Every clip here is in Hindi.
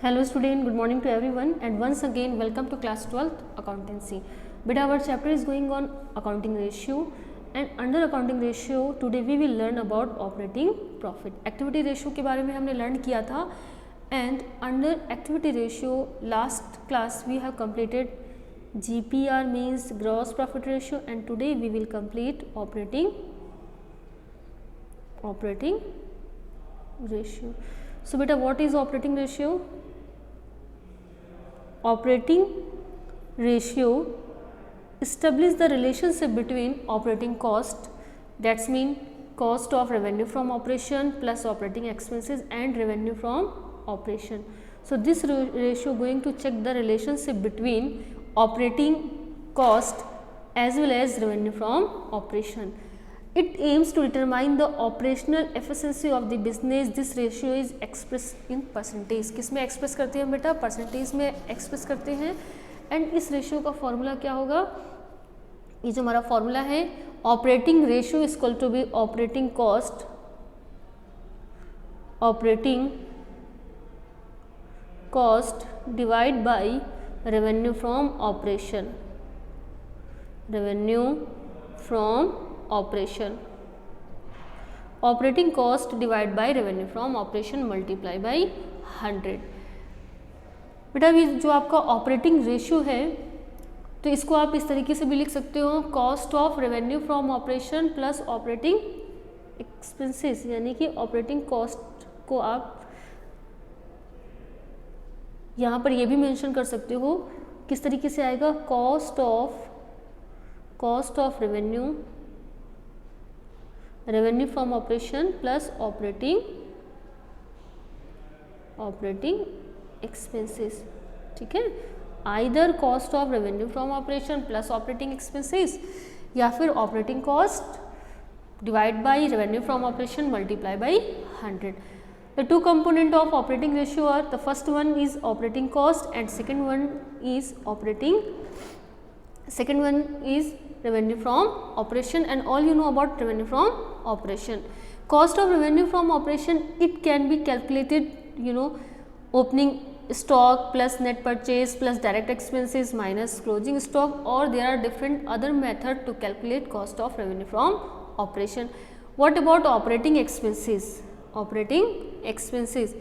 Hello student, good morning to everyone and once again welcome to class 12th accountancy. Beta, our chapter is going on accounting ratio and under accounting ratio today we will learn about operating profit. Activity ratio के बारे में हमने learn किया था and under activity ratio last class we have completed GPR means gross profit ratio and today we will complete operating ratio. So beta, what is operating ratio? Operating ratio establish the relationship between operating cost, that's mean cost of revenue from operation plus operating expenses and revenue from operation. So this ratio going to check the relationship between operating cost as well as revenue from operation. It aims to determine the operational efficiency of the business. This ratio is expressed in percentage. किस में एक्सप्रेस करते हैं बेटा? परसेंटेज में एक्सप्रेस करते हैं. एंड इस रेशियो का फॉर्मूला क्या होगा? ये जो हमारा फॉर्मूला है operating ratio is equal to be operating cost divide by revenue from operation. Operating cost divide by revenue from operation multiply by 100. बेटा ये जो आपका ऑपरेटिंग रेशियो है तो इसको आप इस तरीके से भी लिख सकते हो, cost of revenue from operation plus operating expenses, यानी कि ऑपरेटिंग कॉस्ट को आप यहाँ पर ये भी मेंशन कर सकते हो. किस तरीके से आएगा? Cost of revenue from operation plus operating expenses. ठीक है, either cost of revenue from operation plus operating expenses या फिर operating cost divide by revenue from operation multiply by 100. The two component of operating ratio are, the first one is operating cost and second one is revenue from operation, and all you know about revenue from operation. Cost of revenue from operation, it can be calculated, opening stock plus net purchase plus direct expenses minus closing stock, or there are different other method to calculate cost of revenue from operation. What about operating expenses? Operating expenses,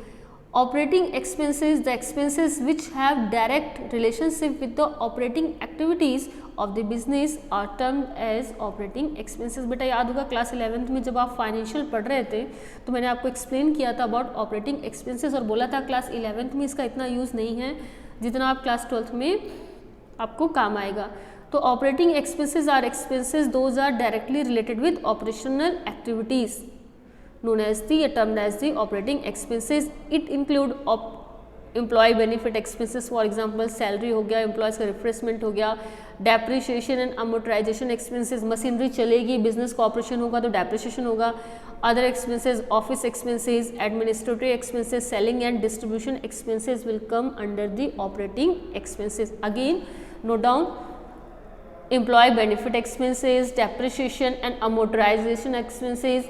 the expenses which have direct relationship with the operating activities of the business are termed as operating expenses. बेटा याद होगा क्लास 11th में जब आप फाइनेंशियल पढ़ रहे थे तो मैंने आपको एक्सप्लेन किया था अबाउट ऑपरेटिंग एक्सपेंसेस और बोला था क्लास 11th में इसका इतना यूज़ नहीं है जितना आप क्लास 12th में आपको काम आएगा. तो operating expenses are expenses those are directly related with operational activities known as the termed as the operating expenses. It include employee benefit expenses, for example salary हो गया, employees का refreshment हो गया, depreciation and amortization expenses, machinery चलेगी, business का operation होगा तो depreciation होगा, other expenses, office expenses, administrative expenses, selling and distribution expenses will come under the operating expenses. Again note down, employee benefit expenses, depreciation and amortization expenses,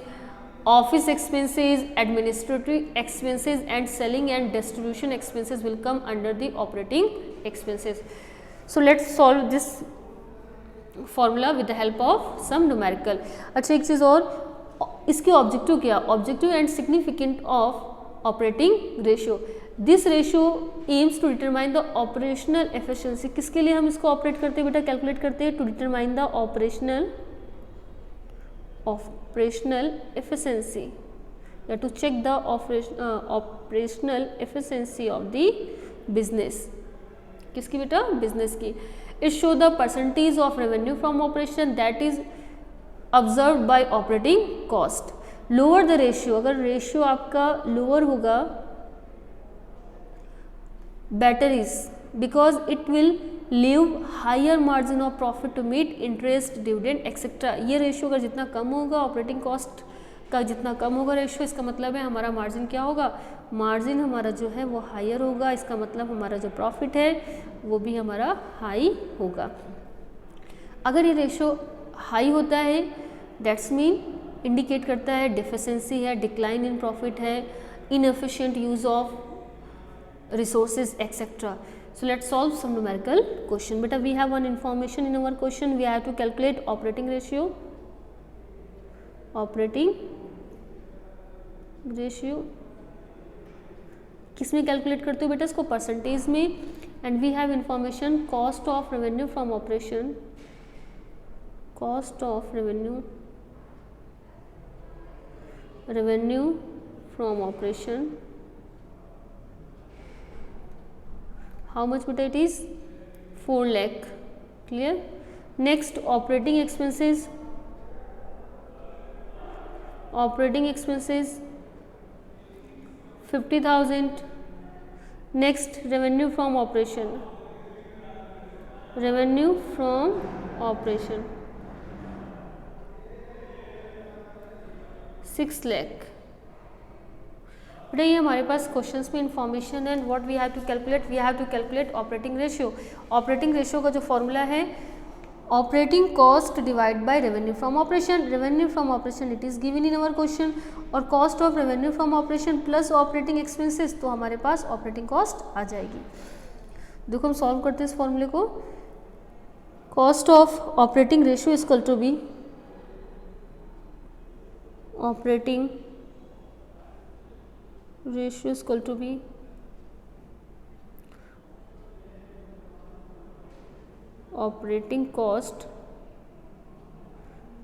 office expenses, administrative expenses and selling and distribution expenses will come under the operating expenses. So let's solve this formula with the help of some numerical. अच्छा एक चीज़ और, इसके ऑब्जेक्टिव क्या? Objective and significant of operating ratio. This ratio aims to determine the operational efficiency. किसके लिए हम इसको ऑपरेट करते हैं बेटा, कैलकुलेट करते हैं? To determine the operational efficiency, या to check the operational efficiency of the business. किसकी बेटा? बिजनेस की. It show the percentage of revenue from operation that is observed by operating cost. Lower the ratio, अगर रेशियो आपका लोअर होगा better is because it will leave higher margin of profit to meet interest dividend etcetera. ये रेशियो अगर जितना कम होगा, ऑपरेटिंग कॉस्ट का जितना कम होगा रेशियो, इसका मतलब है हमारा मार्जिन क्या होगा? मार्जिन हमारा जो है वो हायर होगा. इसका मतलब हमारा जो प्रॉफिट है वो भी हमारा हाई होगा. अगर ये रेशियो हाई होता है दैट्स मीन इंडिकेट करता है डिफिशिएंसी है, डिक्लाइन इन प्रॉफिट है, inefficient use of resources, etc. So let's solve some numerical question. Beta, we have one information in our question. We have to calculate operating ratio. Operating ratio किस में कैलकुलेट करते हो बेटा? इसको परसेंटेज में. And we have information cost of revenue from operation. Cost of revenue from operation. How much बेटा? It is 4 lakh. Clear. Next operating expenses. Operating expenses 50,000. Next revenue from operation. Revenue from operation 6 lakh. बेटा ये हमारे पास क्वेश्चंस में इंफॉर्मेशन है. What we have to calculate? We have to calculate operating ratio. Operating ratio का जो फॉर्मूला है operating cost divide by revenue from operation. Revenue from operation it is given in our question. और cost of revenue from operation plus operating expenses, तो हमारे पास ऑपरेटिंग कॉस्ट आ जाएगी. देखो हम सॉल्व करते हैं इस फॉर्मूले को. Cost of operating ratio is equal to be operating ratio is equal to be operating cost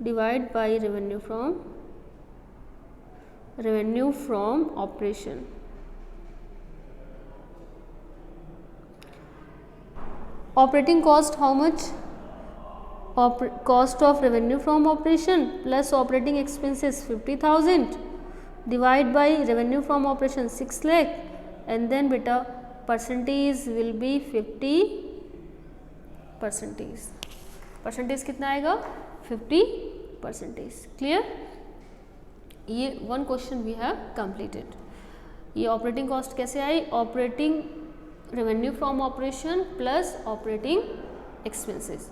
divide by revenue from operation. Operating cost how much? Cost of revenue from operation plus operating expenses 50,000 divide by revenue from operation 6 lakh. And then बेटा परसेंटेज विल बी 50%. परसेंटेज कितना आएगा? 50%. क्लियर. ये one question we have completed. ये ऑपरेटिंग कॉस्ट कैसे आई? Operating revenue from operation plus operating expenses.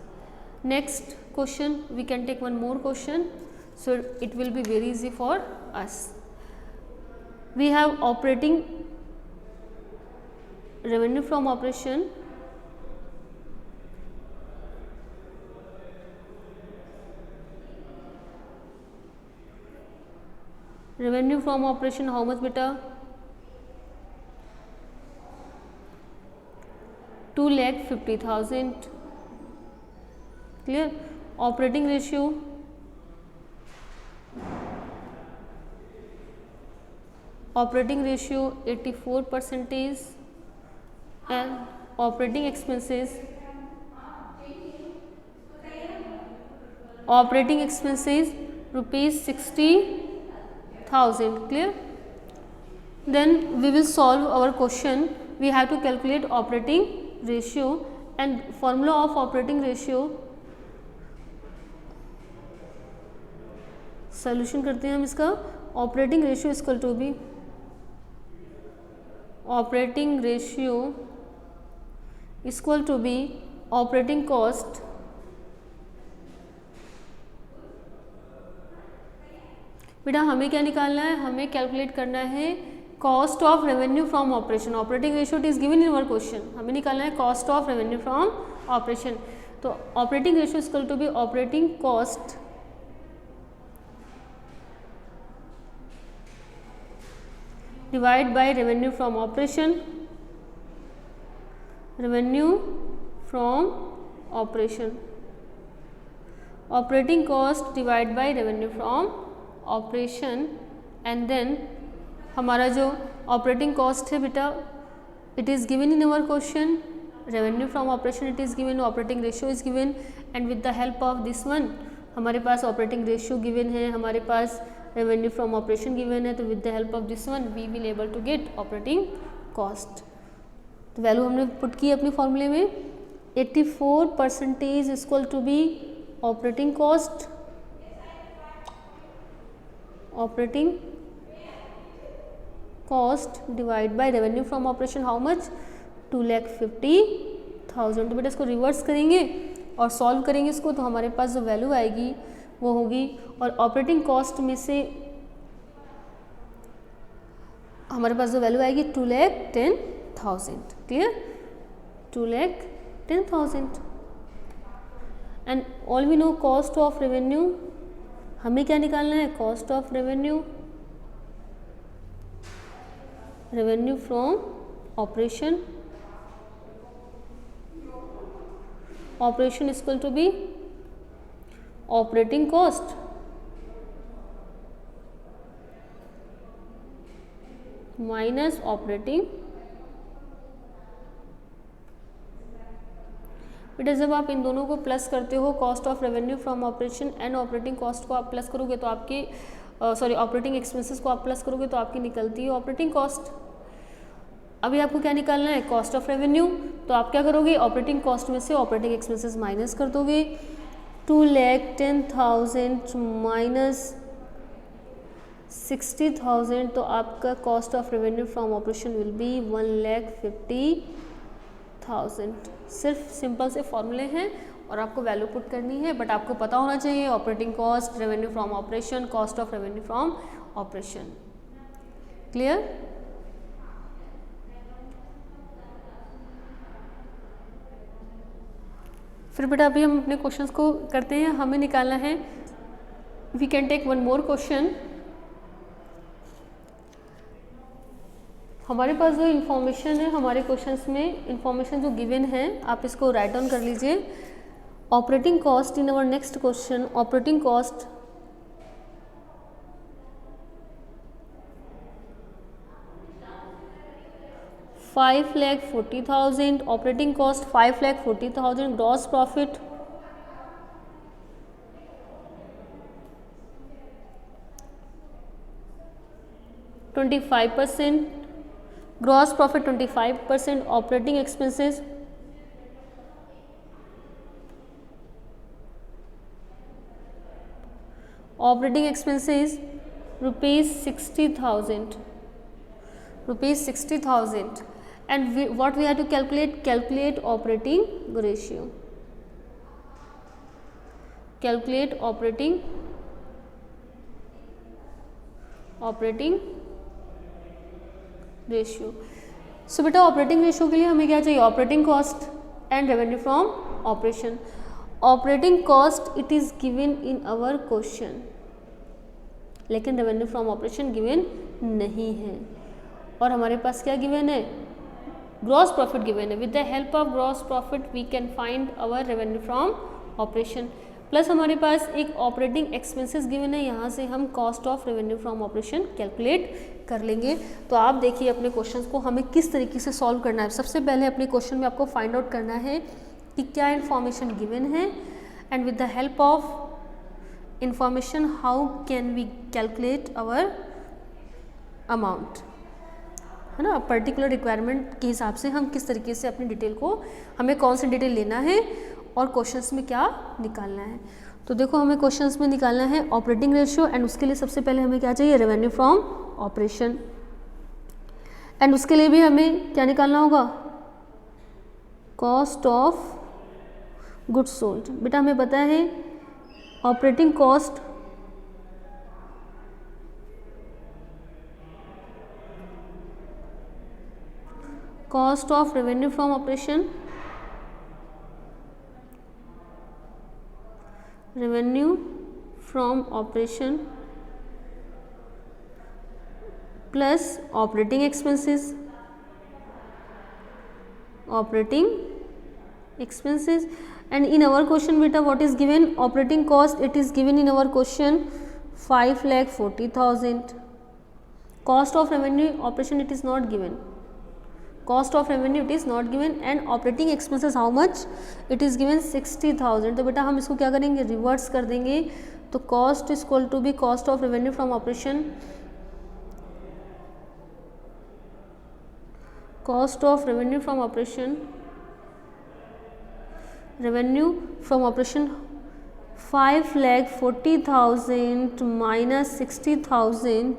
Next question we can take one more question, so it will be very easy for us. We have operating revenue from operation revenue from operation how much beta? 2,50,000. clear. Operating ratio operating ratio 84% and operating expenses rupees 60,000. clear. Then we will solve our question. We have to calculate operating ratio and formula of operating ratio. Solution करते हैं हम इसका. Operating ratio equal to be operating ratio equal to be operating cost बेटा हमें क्या निकालना है? हमें कैलकुलेट करना है cost of revenue from operation. Operating ratio it is given in our question. हमें निकालना है cost of revenue from operation. तो operating ratio equal to be operating cost divide by revenue from operation. Revenue from operation operating cost divide by revenue from operation. And then हमारा जो ऑपरेटिंग कॉस्ट है बेटा it is given in our question. Revenue from operation it is given. Operating ratio is given. And with the help of this one हमारे पास ऑपरेटिंग रेशियो गिवन है, हमारे पास रेवेन्यू फ्रॉम ऑपरेशन गिवन है. तो with the help of this one we will able to get operating cost. तो वैल्यू हमने पुट की अपने फॉर्मूले में. 84% equal to be operating cost operating cost divide by revenue from operation how much? 2,50,000. तो बेटा इसको रिवर्स करेंगे और सॉल्व करेंगे इसको, तो हमारे पास जो वैल्यू आएगी वो होगी. और ऑपरेटिंग कॉस्ट में से हमारे पास जो वैल्यू आएगी 2,10,000. 10,000. Clear? 2,10,000. And all we know cost of revenue, हमें क्या निकालना है? Cost of revenue, revenue from operation. Operation is equal to be operating cost minus operating. बेटा जब आप इन दोनों को प्लस करते हो, cost of revenue from operation and operating cost को आप प्लस करोगे तो आपकी ऑपरेटिंग एक्सपेंसेस को आप प्लस करोगे तो आपकी निकलती है ऑपरेटिंग कॉस्ट. अभी आपको क्या निकालना है? Cost of revenue. तो आप क्या करोगे? ऑपरेटिंग कॉस्ट में से ऑपरेटिंग एक्सपेंसेस माइनस कर दोगे. 2,10,000 माइनस 60,000, तो आपका cost of revenue from operation will be 1,50,000. सिर्फ सिंपल से फॉर्मूले हैं और आपको वैल्यू पुट करनी है, बट आपको पता होना चाहिए operating cost, revenue from operation, cost of revenue from operation. Clear? फिर बेटा अभी हम अपने क्वेश्चंस को करते हैं. हमें निकालना है, we can take one more question. हमारे पास जो इन्फॉर्मेशन है हमारे क्वेश्चंस में, इन्फॉर्मेशन जो गिवन है आप इसको राइट डाउन कर लीजिए. Operating cost in our next question, operating cost $5,40,000, operating cost 5,40,000, gross profit 25%, gross profit 25%, operating expenses ₹60,000, and what we have to calculate operating ratio, calculate operating ratio. So बेटा ऑपरेटिंग रेशियो के लिए हमें क्या चाहिए? Operating cost and revenue from operation. Operating cost it is given in our question, लेकिन रेवेन्यू फ्रॉम ऑपरेशन गिवन नहीं है. और हमारे पास क्या गिवन है? ग्रॉस प्रॉफिट गिवन है. With the help of gross profit we can find our revenue from operation. Plus हमारे पास एक ऑपरेटिंग एक्सपेंसेस गिवन है, यहाँ से हम cost of revenue from operation calculate कर लेंगे. तो आप देखिए अपने क्वेश्चंस को हमें किस तरीके से सॉल्व करना है. सबसे पहले अपने क्वेश्चन में आपको फाइंड आउट करना है कि क्या इन्फॉर्मेशन गिवन है, and with the help of information how can we calculate our amount, है ना. पर्टिकुलर रिक्वायरमेंट के हिसाब से हम किस तरीके से अपनी डिटेल को, हमें कौन सी डिटेल लेना है और क्वेश्चंस में क्या निकालना है. तो देखो हमें क्वेश्चंस में निकालना है ऑपरेटिंग रेशियो, एंड उसके लिए सबसे पहले हमें क्या चाहिए? Revenue from operation. एंड उसके लिए भी हमें क्या निकालना होगा? Cost of goods sold. बेटा हमें पता है operating cost cost of revenue from operation, revenue from operation plus operating expenses, and in our question beta what is given? Operating cost it is given in our question 5,40,000. cost of revenue operation it is not given, cost of revenue it is not given, and operating expenses how much? it is given 60,000. तो बेटा हम इसको क्या करेंगे? रिवर्स कर देंगे. तो cost is equal to be cost of revenue from operation, cost of revenue from operation, revenue from operation 5,40,000 minus 60,000,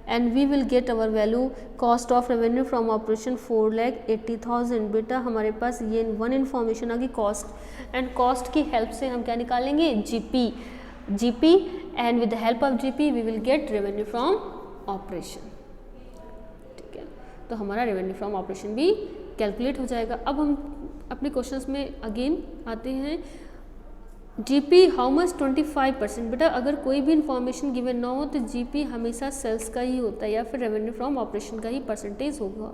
and we will get our value cost of revenue from operation 4,80,000. बेटा हमारे पास ये वन इन्फॉर्मेशन आ गई कॉस्ट, एंड कॉस्ट की हेल्प से हम क्या निकालेंगे? GP, and with the help of GP we will get revenue from operation. ठीक है, तो तो हमारा रेवेन्यू फ्रॉम ऑपरेशन भी कैलकुलेट हो जाएगा। अब हम अपने क्वेश्चंस में अगेन आते हैं। GP how much 25%। बेटा अगर कोई भी इंफॉर्मेशन गिवन ना हो तो जीपी हमेशा सेल्स का ही होता है या फिर रेवेन्यू फ्रॉम ऑपरेशन का ही परसेंटेज होगा।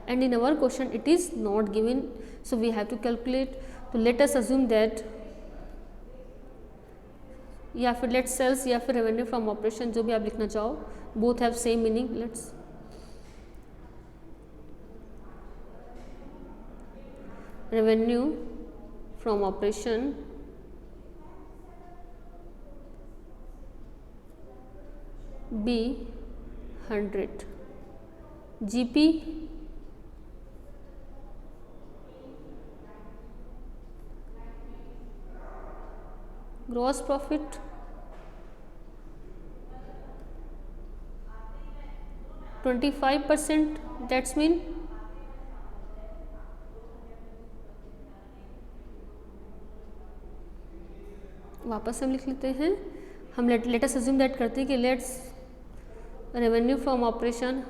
And in our question it is not given, so we have to calculate. तो लेट अस अज्यूम दैट, या फिर लेट सेल्स या फिर रेवेन्यू फ्रॉम ऑपरेशन, जो भी आप लिखना चाहो, both have same meaning. Let's revenue from operation be 100, GP gross profit 25%, that's mean वापस हम लिख लेते हैं। हम लेट अस अज्यूम दैट करते हैं कि let's revenue from operation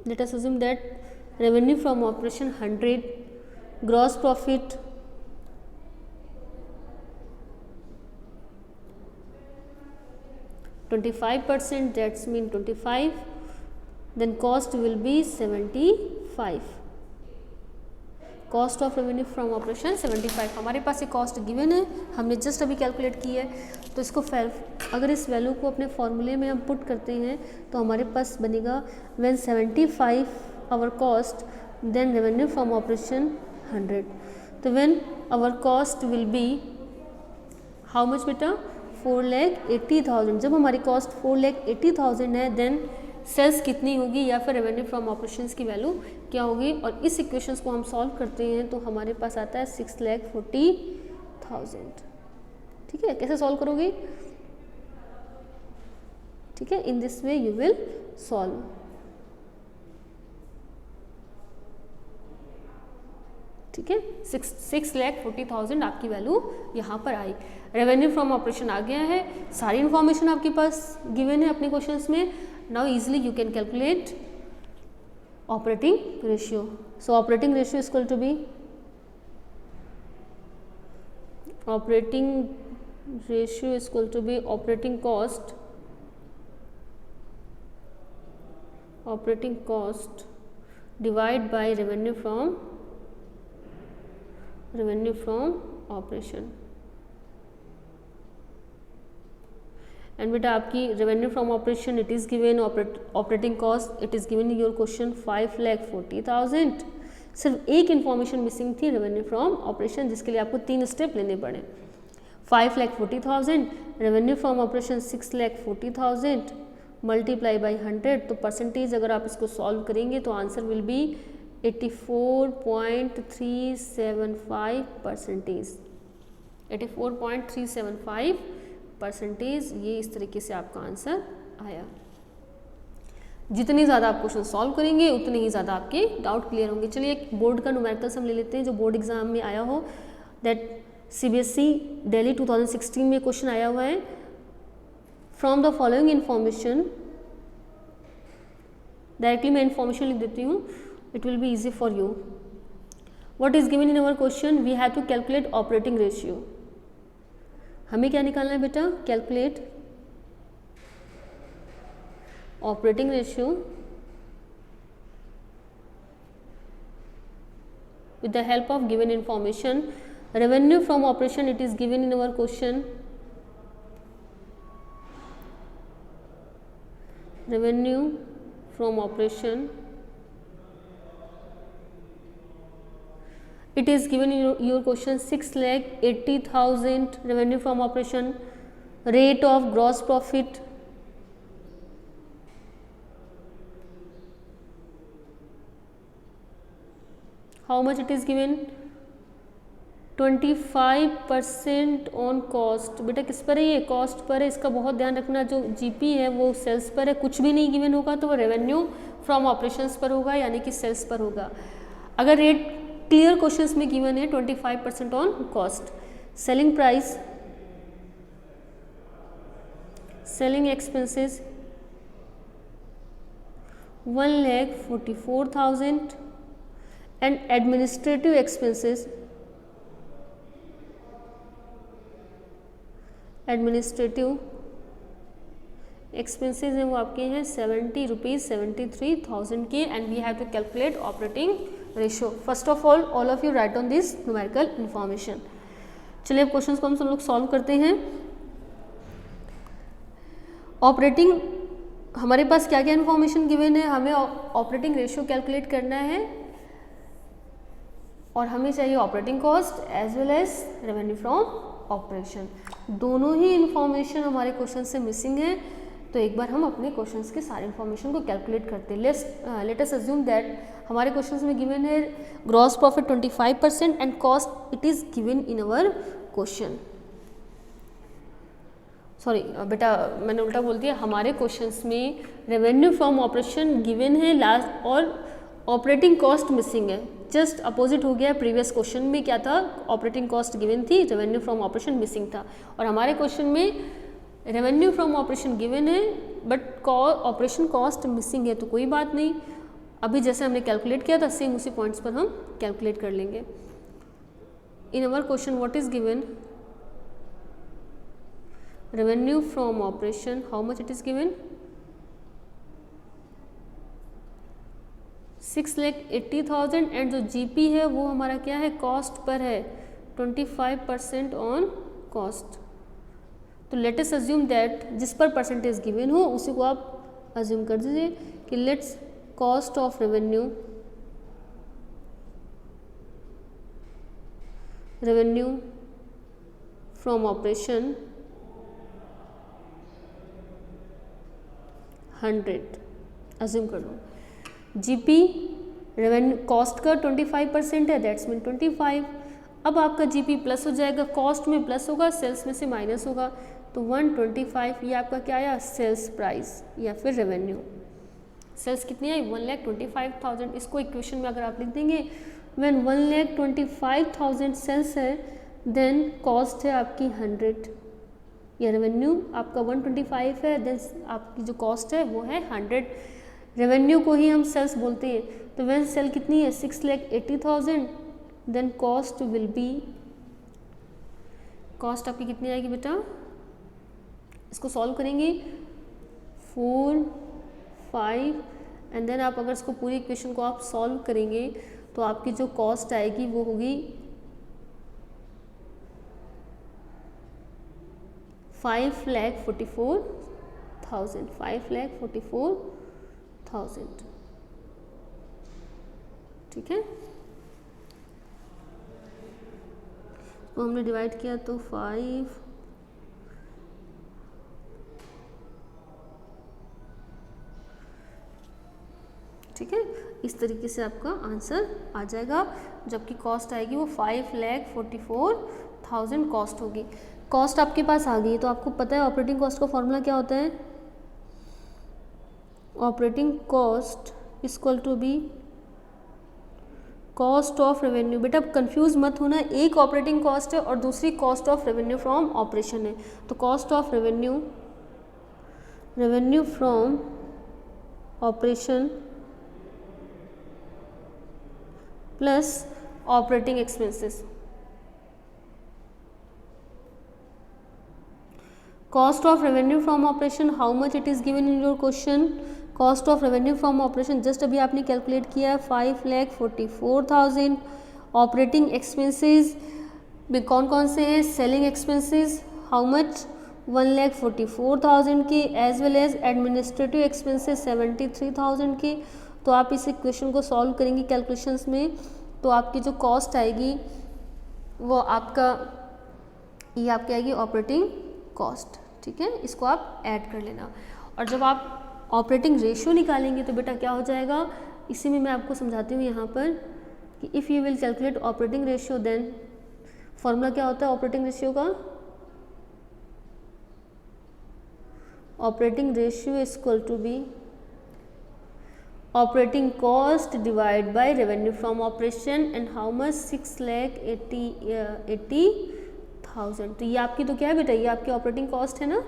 let us assume that revenue from operation 100, gross profit 25%, that's mean 25, then cost will be 75, cost of revenue from operation 75। हमारे पास ये कॉस्ट गिवन है, हमने जस्ट अभी कैलकुलेट की है। तो इसको अगर इस वैल्यू को अपने फॉर्मूले में हम पुट करते हैं तो हमारे पास बनेगा when 75 our cost then revenue from operation 100। तो when our cost will be how much बेटा 4,80,000। जब हमारी कॉस्ट 4,80,000 है देन सेल्स कितनी होगी या फिर रेवेन्यू फ्रॉम ऑपरेशंस की वैल्यू क्या होगी। और इस इक्वेशंस को हम सॉल्व करते हैं तो हमारे पास आता है 6,40,000। ठीक है, कैसे सॉल्व करोगे? ठीक है, in this way you will solve. ठीक है, 6,40,000 आपकी वैल्यू यहाँ पर आई। रेवेन्यू फ्रॉम ऑपरेशन आ गया है, सारी इन्फॉर्मेशन आपके पास गिवन है अपने क्वेश्चंस में। Now easily you can calculate operating ratio. So operating ratio is equal to be operating cost divide by revenue from operation। And बेटा आपकी revenue from operation it is given, operating cost it is given in your question 5,40,000। सिर्फ एक इन्फॉर्मेशन मिसिंग थी रेवेन्यू फ्रॉम ऑपरेशन, जिसके लिए आपको 3 स्टेप लेने पड़े। 5,40,000 revenue from operation 6,40,000 multiply by 100। तो परसेंटेज अगर आप इसको सॉल्व करेंगे तो आंसर विल बी 84.375%। 84.375%। ये इस तरीके से आपका आंसर आया। जितनी ज़्यादा आप क्वेश्चन सॉल्व करेंगे उतने ही ज़्यादा आपके डाउट क्लियर होंगे। चलिए एक बोर्ड का न्यूमेरिकल्स हम ले लेते हैं जो बोर्ड एग्जाम में आया हो, दैट CBSE दिल्ली 2016 में क्वेश्चन आया हुआ है। From the following information, directly मैं इन्फॉर्मेशन लिख देती हूँ, it will be easy for you. What is given in our question, we have to calculate operating ratio. हमें क्या निकालना है बेटा, calculate operating ratio with the help of given information. Revenue from operation it is given in our question. Revenue from operation it is given in your question 6,80,000 revenue from operation. Rate of gross profit how much it is given, 25% on cost. बेटा किस पर है, ये कॉस्ट पर है, इसका बहुत ध्यान रखना। जो जीपी है वो सेल्स पर है, कुछ भी नहीं गिवन होगा तो वो रेवेन्यू फ्रॉम ऑपरेशंस पर होगा यानी कि सेल्स पर होगा। अगर रेट क्लियर क्वेश्चंस में गिवन है 25% on cost. Selling price, selling expenses 1,44,000 and administrative expenses, administrative expenses हैं वो आपके हैं 70 रुपीज़ 73,000 के। And we have to calculate operating ratio. First of all of you write on this numerical information. चलिए अब क्वेश्चंस को हम सब लोग सॉल्व करते हैं। ऑपरेटिंग, हमारे पास क्या क्या इन्फॉर्मेशन गिवन है, हमें ऑपरेटिंग रेशियो कैलकुलेट करना है और हमें चाहिए operating cost as well as revenue from operation. दोनों ही इन्फॉर्मेशन हमारे क्वेश्चन से मिसिंग है, तो एक बार हम अपने क्वेश्चंस के सारे इन्फॉर्मेशन को कैलकुलेट करते हैं। लेट अस अज्यूम दैट हमारे क्वेश्चंस में गिवन है gross profit 25% and cost it is given in our question. Sorry बेटा मैंने उल्टा बोल दिया, हमारे क्वेश्चंस में रेवेन्यू फ्रॉम ऑपरेशन गिवन है लास्ट और ऑपरेटिंग कॉस्ट मिसिंग है। जस्ट अपोजिट हो गया, प्रीवियस क्वेश्चन में क्या था, ऑपरेटिंग कॉस्ट गिवन थी, रेवेन्यू फ्रॉम ऑपरेशन मिसिंग था। और हमारे क्वेश्चन में रेवेन्यू फ्रॉम ऑपरेशन गिवन है बट ऑपरेशन कॉस्ट मिसिंग है, तो कोई बात नहीं, अभी जैसे हमने कैलकुलेट किया था सेम उसी पॉइंट्स पर हम कैलकुलेट कर लेंगे। In our question what is given, revenue from operation, how much it is given, 6,80,000 and जो जीपी है वो हमारा क्या है, कॉस्ट पर है 25% ऑन कॉस्ट। तो लेट अस अज्यूम दैट जिस पर परसेंटेज गिवन हो उसी को आप अज्यूम कर दीजिए कि let's cost of revenue, revenue from operation 100 assume कर लो। जीपी रेवेन्यू कॉस्ट का 25% है, दैट्स मीन 25। अब आपका जीपी प्लस हो जाएगा, कॉस्ट में प्लस होगा, सेल्स में से माइनस होगा, तो 125 ये आपका क्या आया, सेल्स प्राइस या फिर रेवेन्यू। सेल्स कितनी आई, 1,25,000। इसको इक्वेशन में अगर आप लिख देंगे व्हेन 1,25,000 सेल्स है देन कॉस्ट है आपकी 100 या रेवेन्यू आपका 125 है, देन आपकी जो कॉस्ट है वो है 100। रेवेन्यू को ही हम सेल्स बोलते हैं, तो व्हेन सेल कितनी है 6,80,000 then cost will be, cost आपकी कितनी आएगी बेटा, इसको सॉल्व करेंगे 4, 5 एंड देन आप अगर इसको पूरी इक्वेशन को आप सॉल्व करेंगे तो आपकी जो कॉस्ट आएगी वो होगी 5,44,000, 5,44,000। ठीक है, तो हमने डिवाइड किया तो 5, ठीक है, इस तरीके से आपका आंसर आ जाएगा, जबकि कॉस्ट आएगी वो 5,44,000 कॉस्ट होगी। कॉस्ट आपके पास आ गई, तो आपको पता है ऑपरेटिंग कॉस्ट का फॉर्मूला क्या होता है, operating cost equal to be cost of revenue. बेटा कंफ्यूज मत होना, एक ऑपरेटिंग कॉस्ट है और दूसरी cost of revenue from operation है। तो cost of revenue, revenue from operation plus operating expenses. Cost of revenue from operation, how much it is given in your question, cost of revenue from operation just अभी आपने कैलकुलेट किया 5,44,000। ऑपरेटिंग एक्सपेंसेस में कौन कौन से हैं, सेलिंग एक्सपेंसेस हाउ मच 1,44,000 के, as well as administrative expenses 73,000 के। तो आप इस इक्वेशन को सॉल्व करेंगे कैलकुलेशंस में, तो आपकी जो कॉस्ट आएगी वो आपका, ये आपकी आएगी ऑपरेटिंग कॉस्ट। ठीक है, इसको आप ऐड कर लेना। और जब आप ऑपरेटिंग रेशियो निकालेंगे तो बेटा क्या हो जाएगा, इसी में मैं आपको समझाती हूँ यहाँ पर कि if you will calculate operating ratio then formula क्या होता है ऑपरेटिंग रेशियो का, operating ratio is equal to be operating cost divide by revenue from operation and how much 6,80,000। तो ये आपकी तो क्या है बेटा, ये आपकी ऑपरेटिंग कॉस्ट है ना,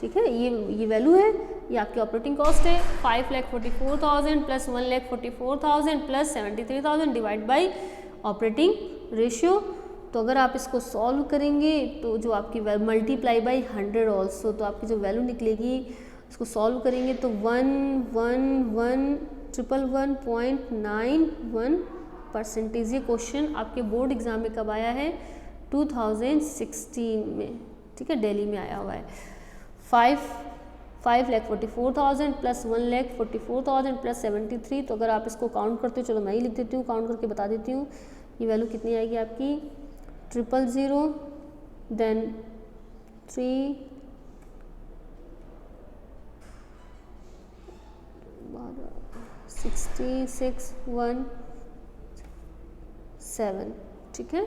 ठीक है, ये वैल्यू है, ये आपकी ऑपरेटिंग कॉस्ट है। 5,44,000 plus 1,44,000 plus 73,000 divide by operating ratio. तो अगर आप इसको सॉल्व करेंगे तो जो आपकी मल्टीप्लाई बाई 100 ऑल्सो, तो आपकी जो वैल्यू निकलेगी इसको सॉल्व करेंगे तो 111,111.91%। ये क्वेश्चन आपके बोर्ड एग्जाम में कब आया है, 2016 में, ठीक है, दिल्ली में आया हुआ है। 5,44,000 प्लस 1,44,000 प्लस 73। तो अगर आप इसको काउंट करते हो, चलो मैं ही लिख देती हूँ, काउंट करके बता देती हूँ। ये वैल्यू कितनी आएगी आपकी, 000 देन 3 66,117, ठीक है।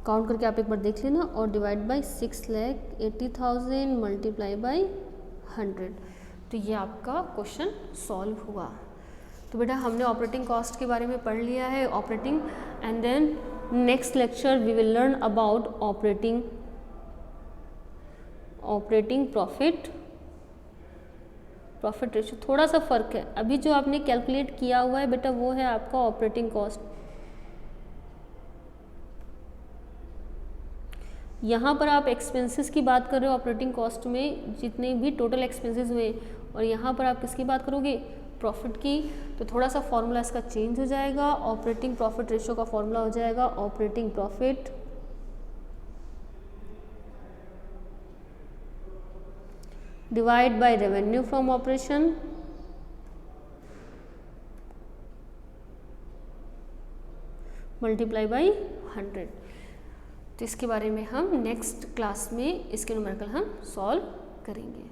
काउंट करके आप एक बार देख लेना और डिवाइड बाई 6,80,000 मल्टीप्लाई बाई 100। तो ये आपका क्वेश्चन सॉल्व हुआ। तो बेटा हमने ऑपरेटिंग कॉस्ट के बारे में पढ़ लिया है, operating, and then next lecture we will learn about operating profit ratio. थोड़ा सा फर्क है, अभी जो आपने कैलकुलेट किया हुआ है बेटा वो है आपका ऑपरेटिंग कॉस्ट। यहाँ पर आप एक्सपेंसेस की बात कर रहे हो ऑपरेटिंग कॉस्ट में, जितने भी टोटल एक्सपेंसेस हुए, और यहाँ पर आप किसकी बात करोगे, प्रॉफिट की। तो थोड़ा सा फॉर्मूला इसका चेंज हो जाएगा, ऑपरेटिंग प्रॉफिट रेशियो का फॉर्मूला हो जाएगा operating profit divide by revenue from operation multiply by 100। तो इसके बारे में हम नेक्स्ट क्लास में इसके न्यूमेरिकल हम सॉल्व करेंगे।